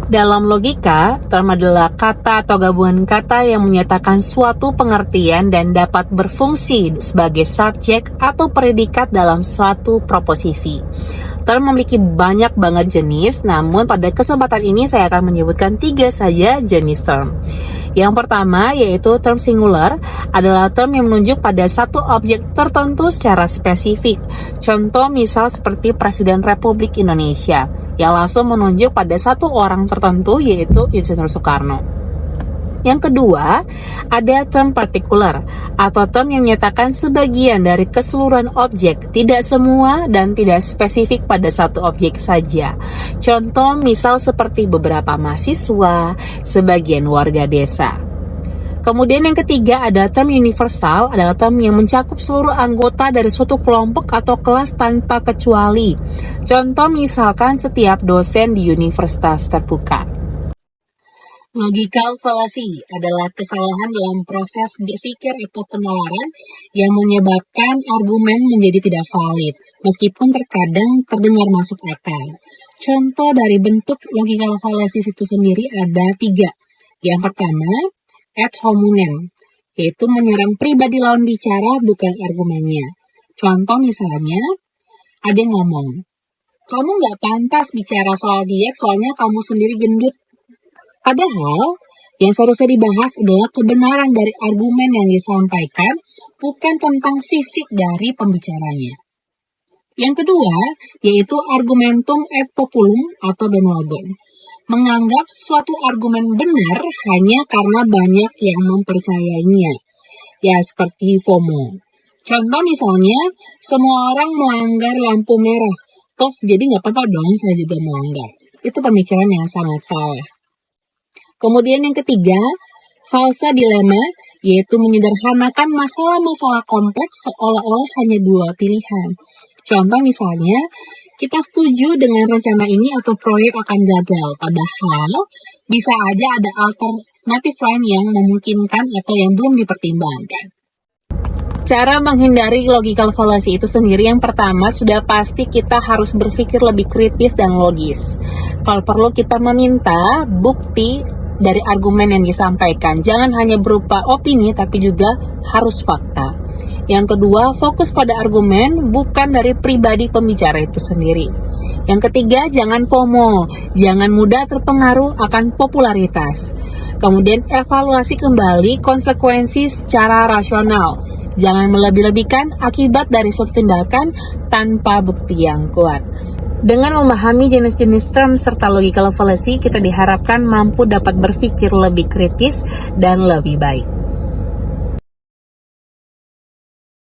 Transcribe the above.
Dalam logika, term adalah kata atau gabungan kata yang menyatakan suatu pengertian dan dapat berfungsi sebagai subjek atau predikat dalam suatu proposisi. Term memiliki banyak banget jenis, namun pada kesempatan ini saya akan menyebutkan 3 saja jenis term. Yang pertama yaitu term singular adalah term yang menunjuk pada satu objek tertentu secara spesifik. Contoh misal seperti Presiden Republik Indonesia yang langsung menunjuk pada satu orang tertentu yaitu Insinyur Soekarno. Yang kedua, ada term particular atau term yang menyatakan sebagian dari keseluruhan objek, tidak semua dan tidak spesifik pada satu objek saja. Contoh misal seperti beberapa mahasiswa, sebagian warga desa. Kemudian yang ketiga ada term universal, adalah term yang mencakup seluruh anggota dari suatu kelompok atau kelas tanpa kecuali. Contoh misalkan setiap dosen di universitas terbuka. Logical fallacy adalah kesalahan dalam proses berpikir atau penalaran yang menyebabkan argumen menjadi tidak valid, meskipun terkadang terdengar masuk akal. Contoh dari bentuk logical fallacy itu sendiri ada 3. Yang pertama, ad hominem, yaitu menyerang pribadi lawan bicara bukan argumennya. Contoh misalnya, ada yang ngomong, kamu nggak pantas bicara soal diet soalnya kamu sendiri gendut. Padahal, yang seharusnya dibahas adalah kebenaran dari argumen yang disampaikan, bukan tentang fisik dari pembicaranya. Yang kedua, yaitu argumentum ad populum atau bandwagon. Menganggap suatu argumen benar hanya karena banyak yang mempercayainya. Ya, seperti FOMO. Contoh misalnya, semua orang melanggar lampu merah. Toh, jadi nggak apa-apa dong saya juga melanggar. Itu pemikiran yang sangat salah. Kemudian yang ketiga, falsa dilema, yaitu menyederhanakan masalah-masalah kompleks seolah-olah hanya 2 pilihan. Contoh misalnya, kita setuju dengan rencana ini atau proyek akan gagal, padahal bisa aja ada alternatif lain yang memungkinkan atau yang belum dipertimbangkan. Cara menghindari logical fallacy itu sendiri yang pertama sudah pasti kita harus berpikir lebih kritis dan logis. Kalau perlu kita meminta bukti dari argumen yang disampaikan. Jangan hanya berupa opini tapi juga harus fakta. Yang kedua, fokus pada argumen bukan dari pribadi pembicara itu sendiri. Yang ketiga, jangan FOMO, jangan mudah terpengaruh akan popularitas. Kemudian evaluasi kembali konsekuensi secara rasional. Jangan melebih-lebihkan akibat dari suatu tindakan tanpa bukti yang kuat. Dengan memahami jenis-jenis term serta logical fallacy, kita diharapkan mampu dapat berpikir lebih kritis dan lebih baik.